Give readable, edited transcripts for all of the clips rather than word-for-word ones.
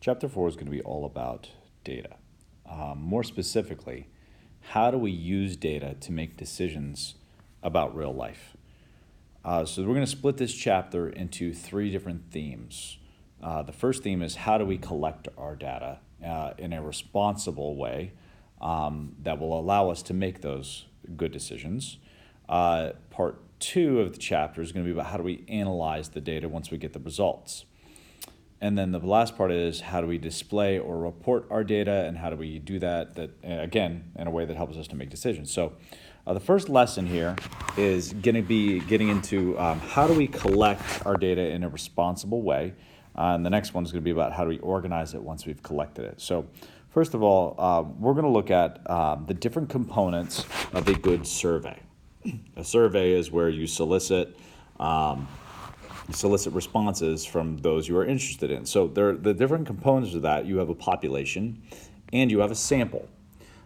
Chapter 4 is going to be all about data. More specifically, how do we use data to make decisions about real life? So we're going to split this chapter into three different themes. The first theme is how do we collect our data in a responsible way that will allow us to make those good decisions. Part two of the chapter is going to be about how do we analyze the data once we get the results. And then the last part is how do we display or report our data, and how do we do that again, in a way that helps us to make decisions. So the first lesson here is going to be getting into how do we collect our data in a responsible way. And the next one is going to be about how do we organize it once we've collected it. So first of all, we're going to look at the different components of a good survey. A survey is where you solicit responses from those you are interested in. So the different components of that, you have a population and you have a sample.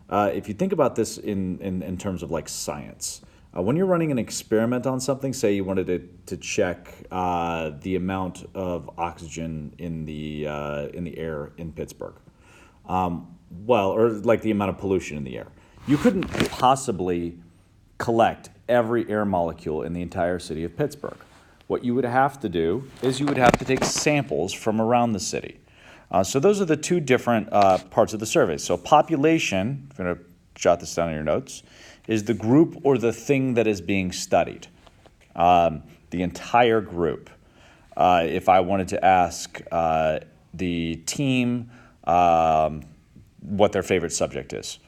If you think about this in terms of like science, when you're running an experiment on something, say you wanted to check the amount of oxygen in the air in Pittsburgh, or like the amount of pollution in the air, you couldn't possibly collect every air molecule in the entire city of Pittsburgh. What you would have to do is you would have to take samples from around the city. So those are the two different parts of the survey. So population, if you're going to jot this down in your notes, is the group or the thing that is being studied, the entire group. If I wanted to ask the team what their favorite subject is,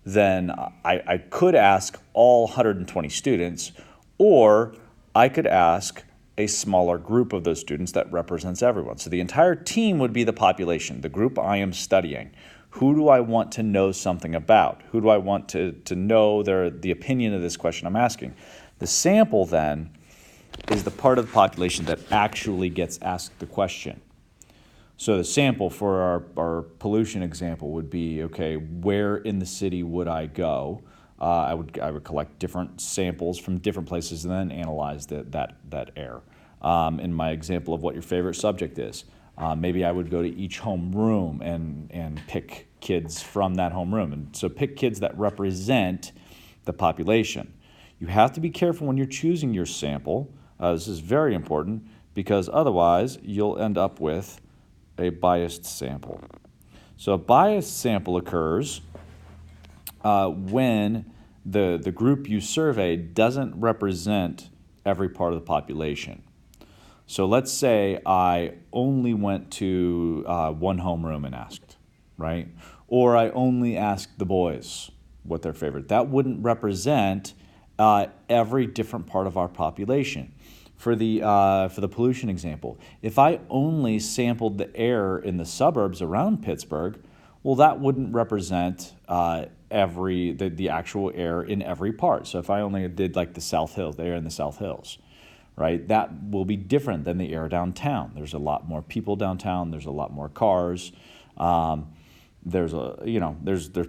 then I could ask all 120 students, or I could ask a smaller group of those students that represents everyone. So the entire team would be the population, the group I am studying. Who do I want to know something about? Who do I want to know the opinion of this question I'm asking? The sample then is the part of the population that actually gets asked the question. So the sample for our pollution example would be, okay, where in the city would I go? I would collect different samples from different places and then analyze that air. In my example of what your favorite subject is, maybe I would go to each homeroom and pick kids from that homeroom. And so pick kids that represent the population. You have to be careful when you're choosing your sample. This is very important because otherwise you'll end up with a biased sample. So a biased sample occurs when the group you survey doesn't represent every part of the population. So let's say I only went to one homeroom and asked, right? Or I only asked the boys what their favorite. That wouldn't represent every different part of our population. For the pollution example, if I only sampled the air in the suburbs around Pittsburgh, well, that wouldn't represent the actual air in every part. So if I only did like the South Hills, the air in the South Hills, right, that will be different than the air downtown. There's a lot more people downtown. There's a lot more cars. There's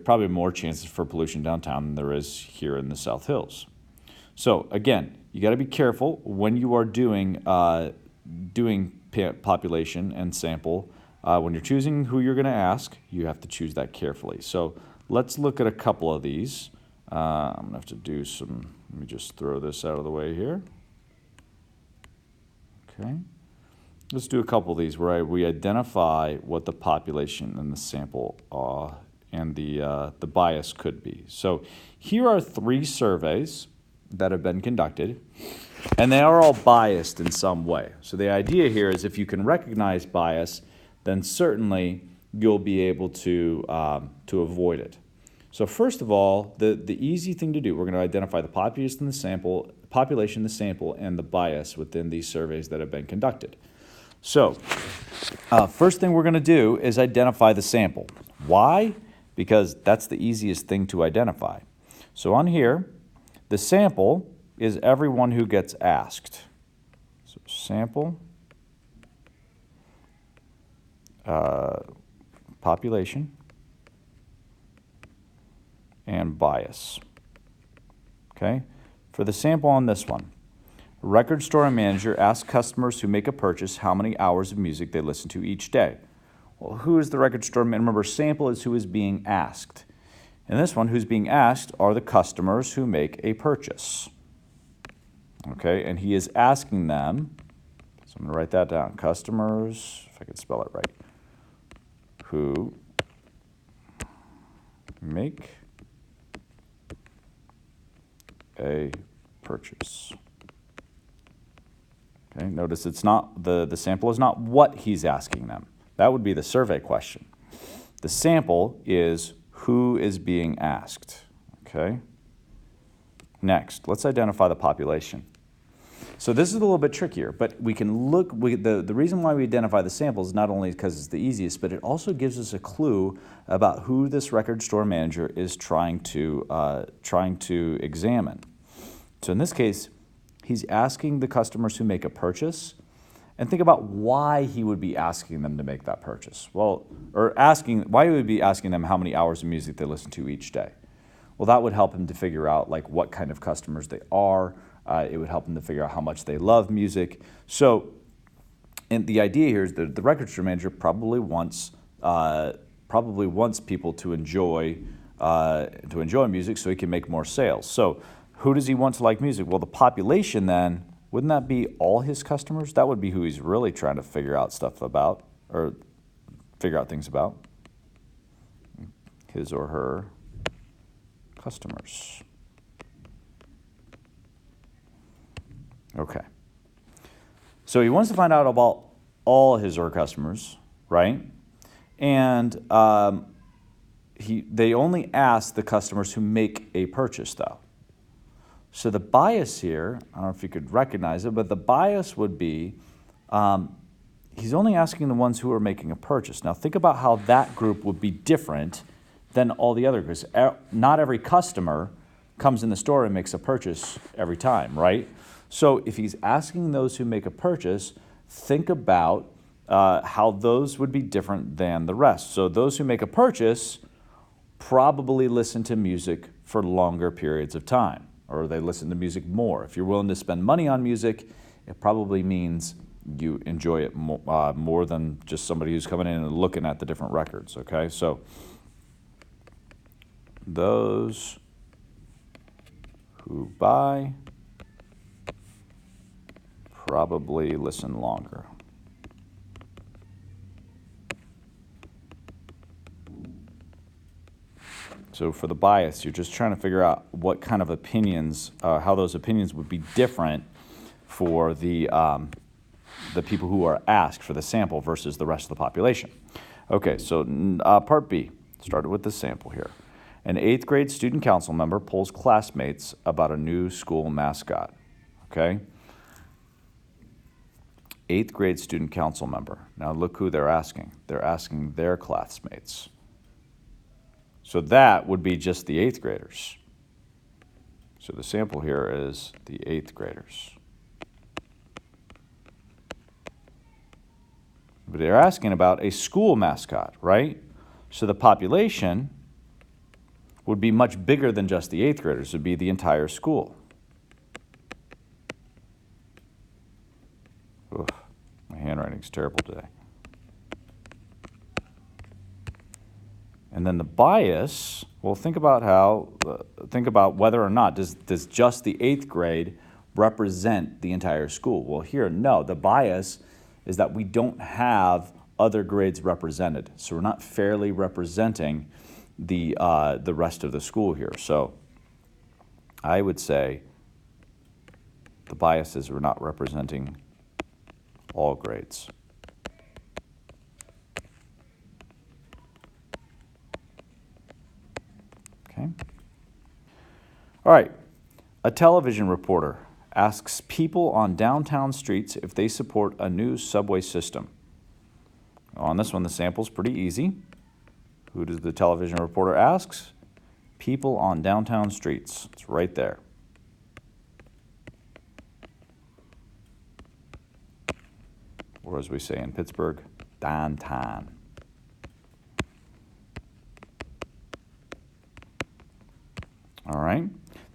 probably more chances for pollution downtown than there is here in the South Hills. So again, you got to be careful when you are doing population and sample. When you're choosing who you're going to ask, you have to choose that carefully. So let's look at a couple of these. I'm going to have to do some, let me just throw this out of the way here. Okay. Let's do a couple of these where we identify what the population and the sample and the bias could be. So here are three surveys that have been conducted, and they are all biased in some way. So the idea here is if you can recognize bias, then certainly you'll be able to avoid it. So first of all, the easy thing to do, we're going to identify the population, the sample, and the bias within these surveys that have been conducted. So first thing we're going to do is identify the sample. Why? Because that's the easiest thing to identify. So on here, the sample is everyone who gets asked. So sample, population, and bias. Okay? For the sample on this one, a record store manager asks customers who make a purchase how many hours of music they listen to each day. Well, who is the record store manager? Remember, sample is who is being asked. In this one, who's being asked are the customers who make a purchase. Okay, and he is asking them, so I'm going to write that down. Customers, if I could spell it right, who make a purchase. Okay, notice it's not, the sample is not what he's asking them. That would be the survey question. The sample is who is being asked. Okay. Next, let's identify the population. So this is a little bit trickier, but we can look, the reason why we identify the sample is not only because it's the easiest, but it also gives us a clue about who this record store manager is trying to examine. So in this case, he's asking the customers who make a purchase, and think about why he would be asking them to make that purchase. Well, or why he would be asking them how many hours of music they listen to each day. Well, that would help him to figure out like what kind of customers they are. It would help them to figure out how much they love music. So, and the idea here is that the record store manager probably wants people to enjoy music so he can make more sales. So, who does he want to like music? Well, the population then, wouldn't that be all his customers? That would be who he's really trying to figure out stuff about, or figure out things about. His or her customers. Okay. So he wants to find out about all his or her customers, right? And they only ask the customers who make a purchase, though. So the bias here, I don't know if you could recognize it, but the bias would be he's only asking the ones who are making a purchase. Now think about how that group would be different than all the other groups. Not every customer comes in the store and makes a purchase every time, right? So if he's asking those who make a purchase, think about how those would be different than the rest. So those who make a purchase probably listen to music for longer periods of time, or they listen to music more. If you're willing to spend money on music, it probably means you enjoy it more than just somebody who's coming in and looking at the different records, okay? So those who buy probably listen longer. So for the bias, you're just trying to figure out what kind of opinions, how those opinions would be different for the people who are asked for the sample versus the rest of the population. Okay, so part B, started with the sample here. An 8th grade student council member polls classmates about a new school mascot, okay? 8th grade student council member. Now look who they're asking. They're asking their classmates. So that would be just the 8th graders. So the sample here is the 8th graders. But they're asking about a school mascot, right? So the population would be much bigger than just the 8th graders. It would be the entire school. Oof, my handwriting's terrible today. And then the bias, well, think about whether or not, does just the 8th grade represent the entire school? Well, here, no. The bias is that we don't have other grades represented. So we're not fairly representing the rest of the school here. So I would say the bias is we're not representing all grades. Okay. All right. A television reporter asks people on downtown streets if they support a new subway system. On this one, the sample's pretty easy. Who does the television reporter ask? People on downtown streets. It's right there. Or as we say in Pittsburgh, downtown. All right.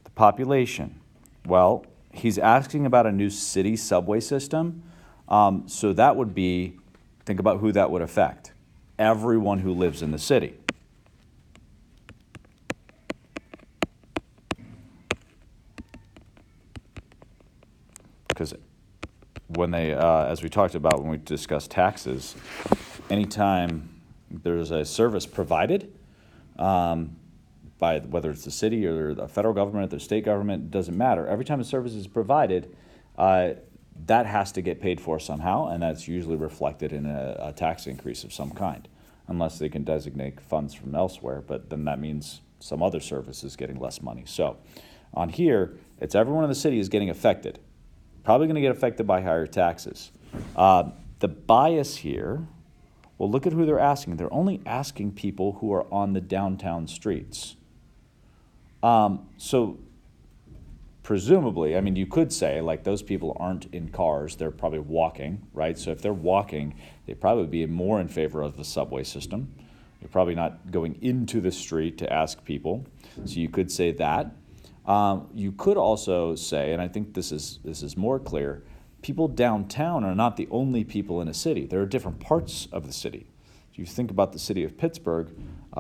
The population. Well, he's asking about a new city subway system. So that would be, think about who that would affect. everyone who lives in the city. Because when they, as we talked about when we discussed taxes, anytime there's a service provided by whether it's the city or the federal government, the state government, it doesn't matter. Every time a service is provided, that has to get paid for somehow, and that's usually reflected in a tax increase of some kind, unless they can designate funds from elsewhere, but then that means some other service is getting less money. So on here, it's everyone in the city is getting affected. Probably going to get affected by higher taxes. The bias here, well, look at who they're asking. They're only asking people who are on the downtown streets. So presumably, I mean, you could say, like, those people aren't in cars, they're probably walking, right? So if they're walking, they'd probably be more in favor of the subway system. You're probably not going into the street to ask people. So you could say that. You could also say, and I think this is more clear, people downtown are not the only people in a city. There are different parts of the city. If you think about the city of Pittsburgh,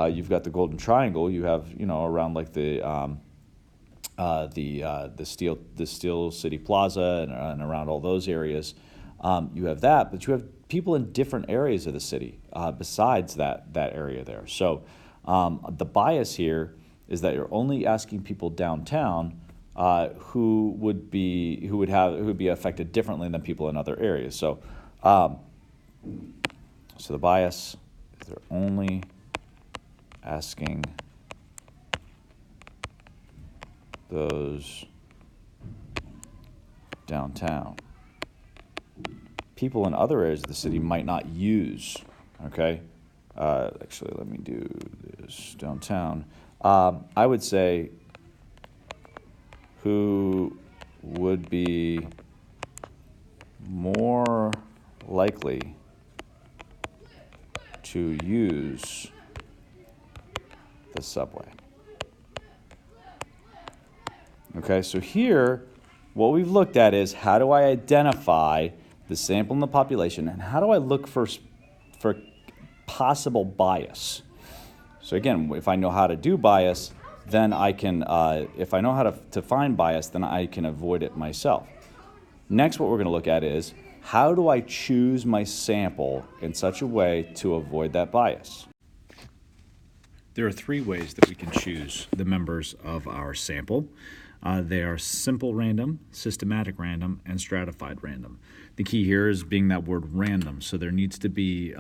you've got the Golden Triangle. You have, around like the Steel City Plaza and around all those areas. You have that, but you have people in different areas of the city besides that area there. So the bias here is that you're only asking people downtown who would be affected differently than people in other areas. So, so the bias is they're only asking those downtown. People in other areas of the city might not use. Okay, actually, let me do this downtown. I would say who would be more likely to use the subway. Okay, so here, what we've looked at is how do I identify the sample in the population, and how do I look for possible bias? So again, if I know how to do bias, then I can, if I know how to find bias, then I can avoid it myself. Next, what we're going to look at is how do I choose my sample in such a way to avoid that bias? There are three ways that we can choose the members of our sample. They are simple random, systematic random, and stratified random. The key here is being that word random. So there needs to be,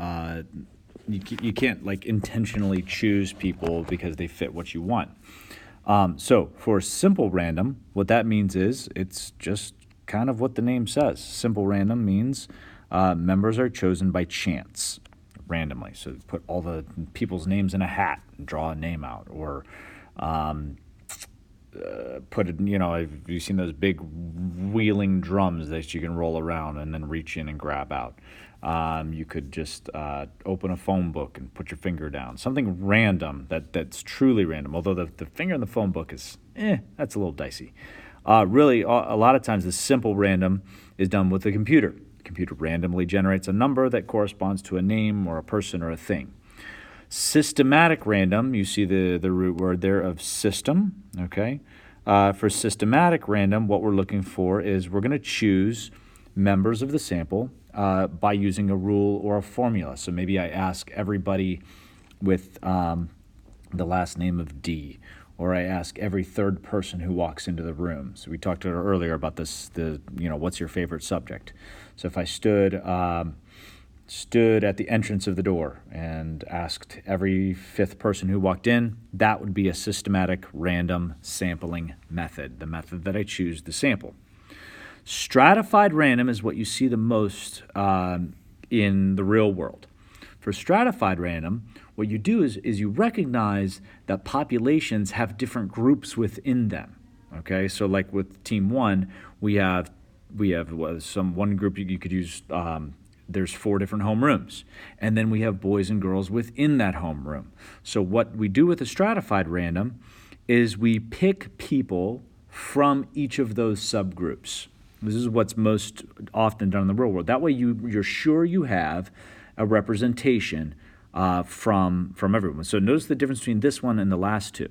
you can't like intentionally choose people because they fit what you want. So for simple random, what that means is it's just kind of what the name says. Simple random means members are chosen by chance, randomly. So put all the people's names in a hat and draw a name out, or put it, have you seen those big wheeling drums that you can roll around and then reach in and grab out? You could just open a phone book and put your finger down. Something random that's truly random, although the finger in the phone book is, that's a little dicey. Really, a lot of times the simple random is done with the computer. The computer randomly generates a number that corresponds to a name or a person or a thing. Systematic random, you see the root word there of system, okay? For systematic random, what we're looking for is we're going to choose members of the sample by using a rule or a formula. So maybe I ask everybody with the last name of D, or I ask every third person who walks into the room. So we talked earlier about this, what's your favorite subject? So if I stood at the entrance of the door and asked every fifth person who walked in, that would be a systematic random sampling method, the method that I choose to sample. Stratified random is what you see the most in the real world. For stratified random, what you do is you recognize that populations have different groups within them. Okay, so like with team one, we have one group you could use. There's 4 different homerooms, and then we have boys and girls within that homeroom. So what we do with a stratified random is we pick people from each of those subgroups. This is what's most often done in the real world. That way you're sure you have a representation from everyone. So notice the difference between this one and the last two.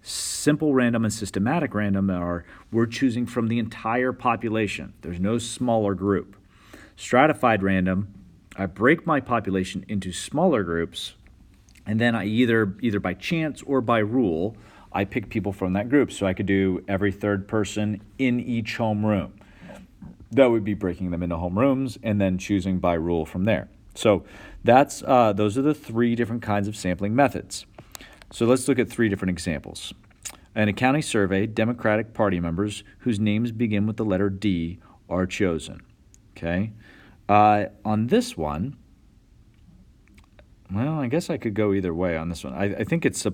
Simple random and systematic random are we're choosing from the entire population. There's no smaller group. Stratified random, I break my population into smaller groups, and then I either by chance or by rule, I pick people from that group. So I could do every third person in each homeroom. That would be breaking them into homerooms and then choosing by rule from there. So those are the three different kinds of sampling methods. So let's look at three different examples. In a county survey, Democratic Party members whose names begin with the letter D are chosen. Okay. On this one, well, I guess I could go either way on this one. I think it's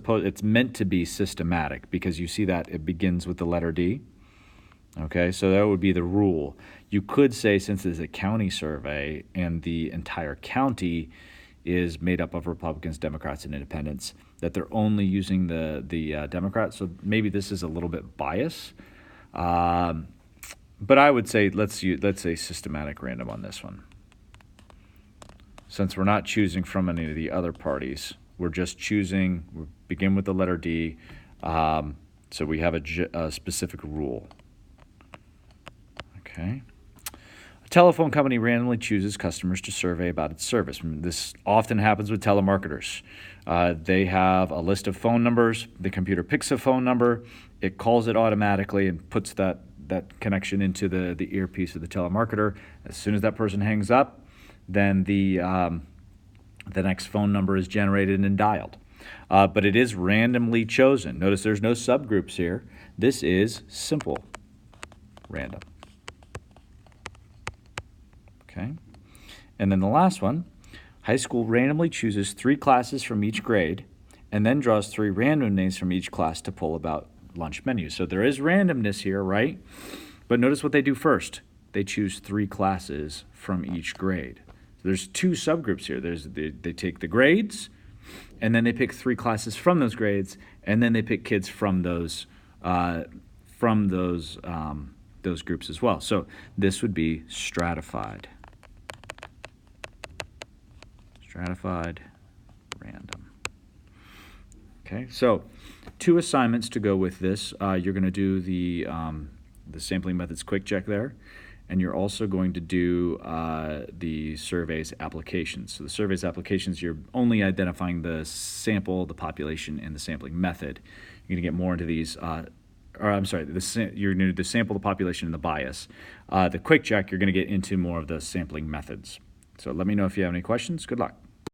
meant to be systematic because you see that it begins with the letter D. Okay, so that would be the rule. You could say, since it's a county survey and the entire county is made up of Republicans, Democrats, and Independents, that they're only using the Democrats. So maybe this is a little bit biased. But I would say let's say systematic random on this one. Since we're not choosing from any of the other parties, we're just choosing, we begin with the letter D, so we have a specific rule. Okay. A telephone company randomly chooses customers to survey about its service. This often happens with telemarketers. They have a list of phone numbers. The computer picks a phone number. It calls it automatically and puts that connection into the earpiece of the telemarketer. As soon as that person hangs up, then the next phone number is generated and dialed. But it is randomly chosen. Notice there's no subgroups here. This is simple random. Okay. And then the last one, high school randomly chooses 3 classes from each grade and then draws 3 random names from each class to pull about lunch menus. So there is randomness here, right? But notice what they do first. They choose 3 classes from each grade. So there's 2 subgroups here. They take the grades, and then they pick 3 classes from those grades, and then they pick kids from those groups as well. So this would be stratified. Stratified random. Okay, so 2 assignments to go with this. You're going to do the sampling methods quick check there, and you're also going to do the survey's applications. So the survey's applications, you're only identifying the sample, the population, and the sampling method. You're going to get more into these. You're going to do the sample, the population, and the bias. The quick check, you're going to get into more of the sampling methods. So let me know if you have any questions. Good luck.